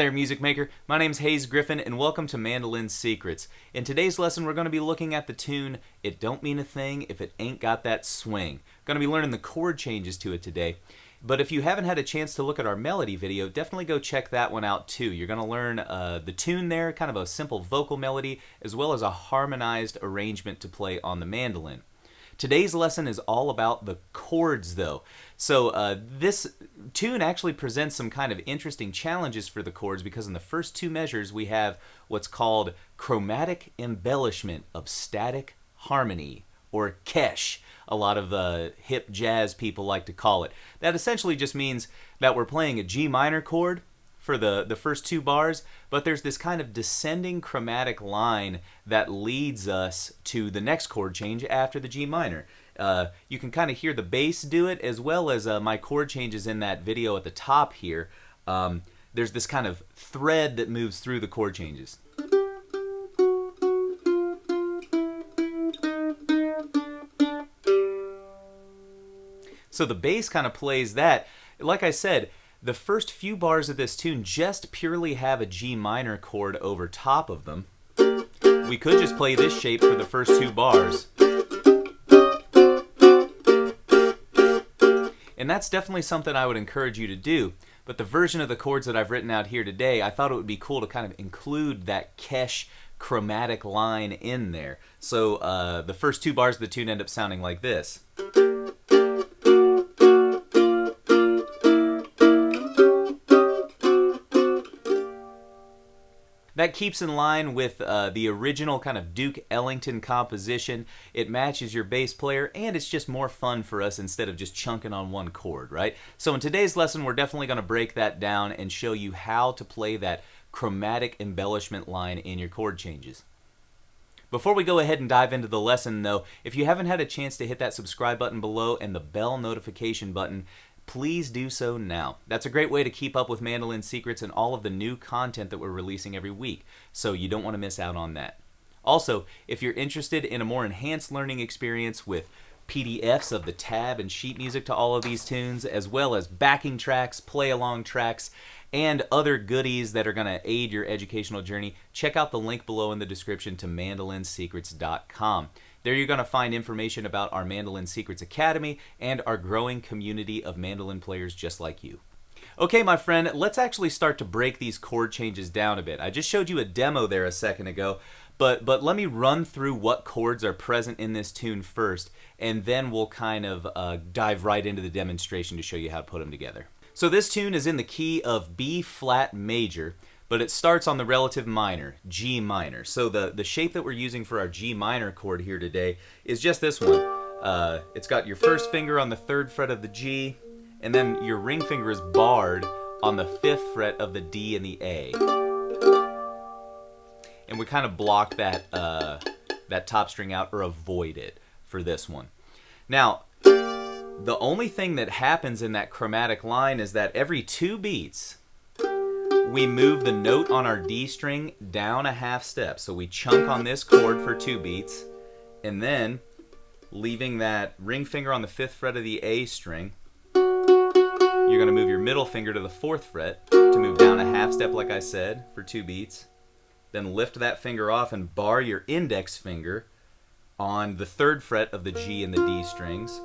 there, music maker. My name's Griffin, and welcome to Mandolin Secrets. In today's lesson, we're going to be looking at the tune "It Don't Mean a Thing If It Ain't Got That Swing." Going to be learning the chord changes to it today. But if you haven't had a chance to look at our melody video, definitely go check that one out too. You're going to learn the tune there, kind of a simple vocal melody, as well as a harmonized arrangement to play on the mandolin. Today's lesson is all about the chords, though. So this tune actually presents some kind of interesting challenges for the chords, because in the first two measures we have what's called chromatic embellishment of static harmony, or kesh. A lot of hip jazz people like to call it. That essentially just means that we're playing a G minor chord for the first two bars, but there's this kind of descending chromatic line that leads us to the next chord change after the G minor. You can kind of hear the bass do it, as well as my chord changes in that video at the top here. There's this kind of thread that moves through the chord changes. So the bass kind of plays that. Like I said, the first few bars of this tune just purely have a G minor chord over top of them. We could just play this shape for the first two bars. And that's definitely something I would encourage you to do. But the version of the chords that I've written out here today, I thought it would be cool to kind of include that kesh chromatic line in there. So the first two bars of the tune end up sounding like this. That keeps in line with the original kind of Duke Ellington composition. It matches your bass player, and it's just more fun for us instead of just chunking on one chord, right? So in today's lesson, we're definitely going to break that down and show you how to play that chromatic embellishment line in your chord changes. Before we go ahead and dive into the lesson, though, if you haven't had a chance to hit that subscribe button below and the bell notification button, please do so now. That's a great way to keep up with Mandolin Secrets and all of the new content that we're releasing every week, so you don't want to miss out on that. Also, if you're interested in a more enhanced learning experience with PDFs of the tab and sheet music to all of these tunes, as well as backing tracks, play-along tracks, and other goodies that are going to aid your educational journey, check out the link below in the description to mandolinsecrets.com. There you're going to find information about our Mandolin Secrets Academy and our growing community of mandolin players just like you. Okay, my friend, let's actually start to break these chord changes down a bit. I just showed you a demo there a second ago, but let me run through what chords are present in this tune first, and then we'll kind of dive right into the demonstration to show you how to put them together. So this tune is in the key of B flat major, but it starts on the relative minor, G minor. So the shape that we're using for our G minor chord here today is just this one. It's got your first finger on the 3rd fret of the G, and then your ring finger is barred on the 5th fret of the D and the A. And we kind of block that, that top string out, or avoid it for this one. Now, the only thing that happens in that chromatic line is that every 2 beats, we move the note on our D string down a half step. So we chunk on this chord for 2 beats, and then leaving that ring finger on the 5th fret of the A string, you're going to move your middle finger to the 4th fret to move down a half step, like I said, for 2 beats. Then lift that finger off and bar your index finger on the 3rd fret of the G and the D strings.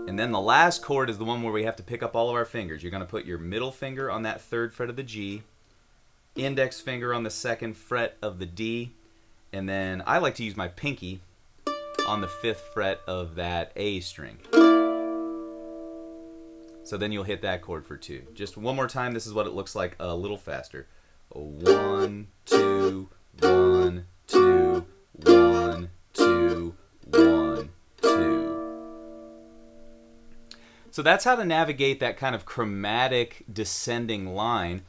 And then the last chord is the one where we have to pick up all of our fingers. You're going to put your middle finger on that 3rd fret of the G, index finger on the 2nd fret of the D, and then I like to use my pinky on the 5th fret of that A string. So then you'll hit that chord for 2. Just one more time, this is what it looks like a little faster. 1, 2, 1, 2, 1, 2, 1, 2. So that's how to navigate that kind of chromatic descending line.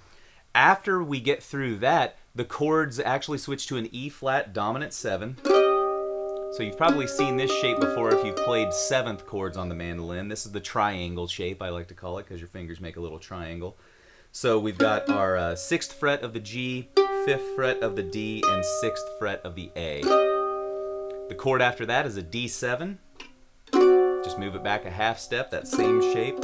After we get through that, the chords actually switch to an E flat dominant 7. So you've probably seen this shape before if you've played 7th chords on the mandolin. This is the triangle shape, I like to call it, because your fingers make a little triangle. So we've got our 6th fret of the G, 5th fret of the D, and 6th fret of the A. The chord after that is a D7. Just move it back a half step, that same shape.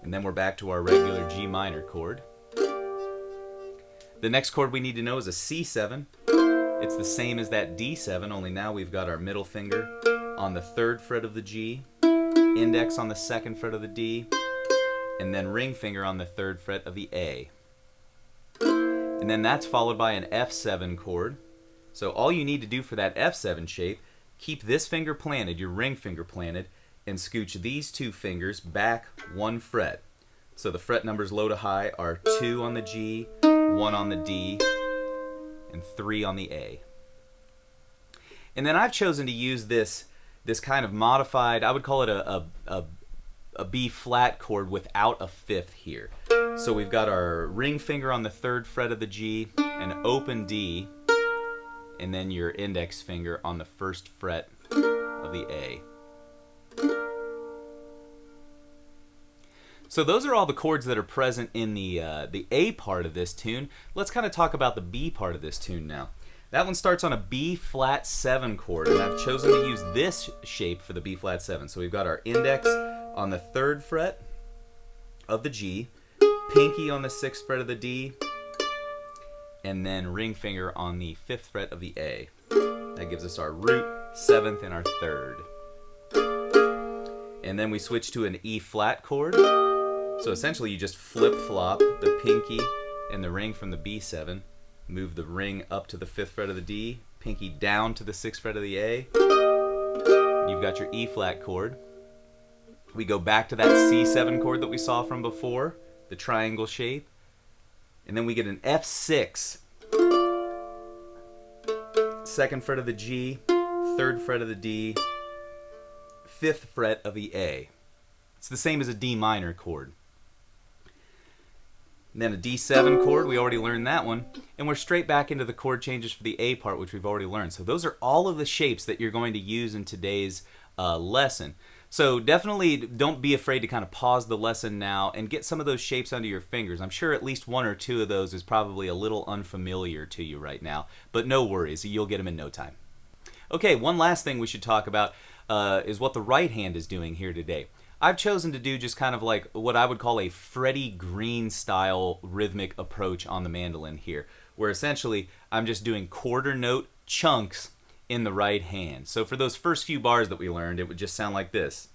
And then we're back to our regular G minor chord. The next chord we need to know is a C7. It's the same as that D7, only now we've got our middle finger on the 3rd fret of the G, index on the 2nd fret of the D, and then ring finger on the 3rd fret of the A. And then that's followed by an F7 chord. So all you need to do for that F7 shape, keep this finger planted, your ring finger planted, and scooch these 2 fingers back 1 fret. So the fret numbers low to high are 2 on the G, 1 on the D, and 3 on the A. And then I've chosen to use this kind of modified, I would call it a B flat chord without a 5th here. So we've got our ring finger on the 3rd fret of the G, an open D, and then your index finger on the 1st fret of the A. So those are all the chords that are present in the A part of this tune. Let's kind of talk about the B part of this tune now. That one starts on a B flat 7 chord, and I've chosen to use this shape for the B flat 7. So we've got our index on the 3rd fret of the G, pinky on the 6th fret of the D, and then ring finger on the 5th fret of the A. That gives us our root, 7th, and our 3rd. And then we switch to an E flat chord. So essentially you just flip-flop the pinky and the ring from the B7, move the ring up to the 5th fret of the D, pinky down to the 6th fret of the A. You've got your E flat chord. We go back to that C7 chord that we saw from before, the triangle shape, and then we get an F6, 2nd fret of the G, 3rd fret of the D, 5th fret of the A. It's the same as a D minor chord. And then a D7 chord, we already learned that one, and we're straight back into the chord changes for the A part, which we've already learned. So those are all of the shapes that you're going to use in today's lesson. So definitely don't be afraid to kind of pause the lesson now and get some of those shapes under your fingers. I'm sure at least 1 or 2 of those is probably a little unfamiliar to you right now, but no worries, you'll get them in no time. Okay, one last thing we should talk about is what the right hand is doing here today. I've chosen to do just kind of like what I would call a Freddie Green style rhythmic approach on the mandolin here, where essentially I'm just doing quarter note chunks in the right hand. So for those first few bars that we learned, it would just sound like this.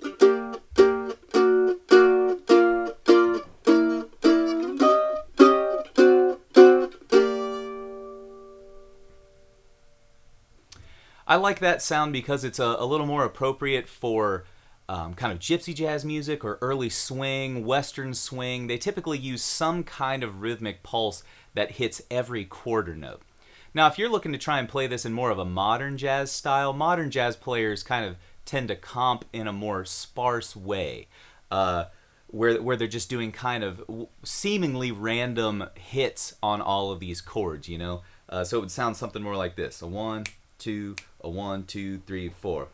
I like that sound because it's a little more appropriate for kind of gypsy jazz music or early swing, western swing. They typically use some kind of rhythmic pulse that hits every quarter note. Now, if you're looking to try and play this in more of a modern jazz style, modern jazz players kind of tend to comp in a more sparse way, where they're just doing kind of seemingly random hits on all of these chords, you know? So it would sound something more like this: a 1, 2, a 1, 2, 3, 4.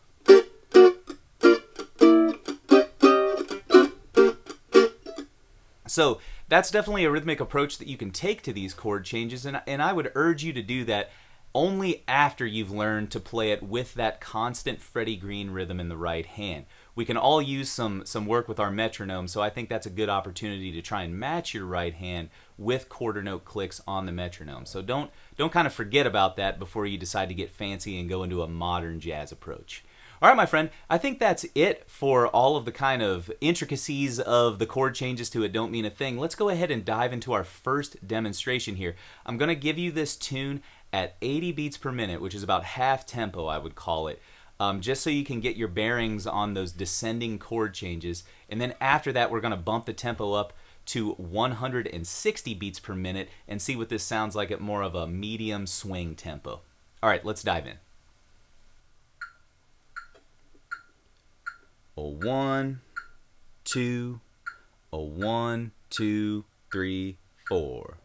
So that's definitely a rhythmic approach that you can take to these chord changes, and I would urge you to do that only after you've learned to play it with that constant Freddie Green rhythm in the right hand. We can all use some work with our metronome, so I think that's a good opportunity to try and match your right hand with quarter note clicks on the metronome. So don't kind of forget about that before you decide to get fancy and go into a modern jazz approach. All right, my friend, I think that's it for all of the kind of intricacies of the chord changes to It Don't Mean a Thing. Let's go ahead and dive into our first demonstration here. I'm going to give you this tune at 80 beats per minute, which is about half tempo, I would call it, just so you can get your bearings on those descending chord changes. And then after that, we're going to bump the tempo up to 160 beats per minute and see what this sounds like at more of a medium swing tempo. All right, let's dive in. A 1, 2, a 1, 2, 3, 4.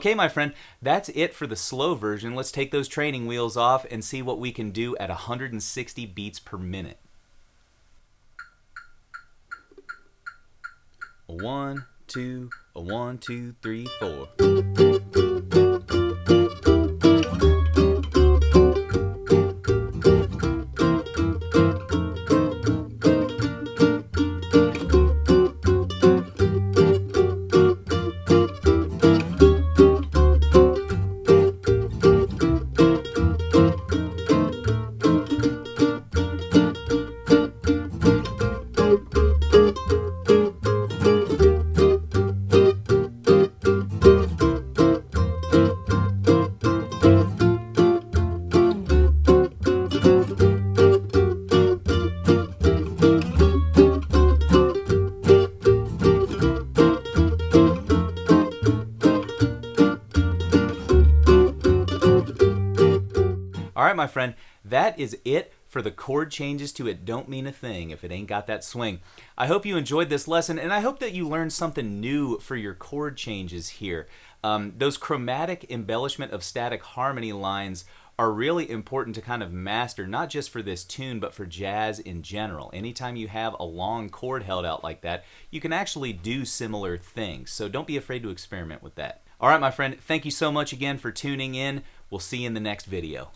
Okay, my friend, that's it for the slow version. Let's take those training wheels off and see what we can do at 160 beats per minute. 1, 2, 1, 2, 3, 4. All right, my friend, that is it for the chord changes to It Don't Mean a Thing if it ain't got that swing. I hope you enjoyed this lesson, and I hope that you learned something new for your chord changes here. Those chromatic embellishment of static harmony lines are really important to kind of master, not just for this tune, but for jazz in general. Anytime you have a long chord held out like that, you can actually do similar things, so don't be afraid to experiment with that. All right, my friend, thank you so much again for tuning in. We'll see you in the next video.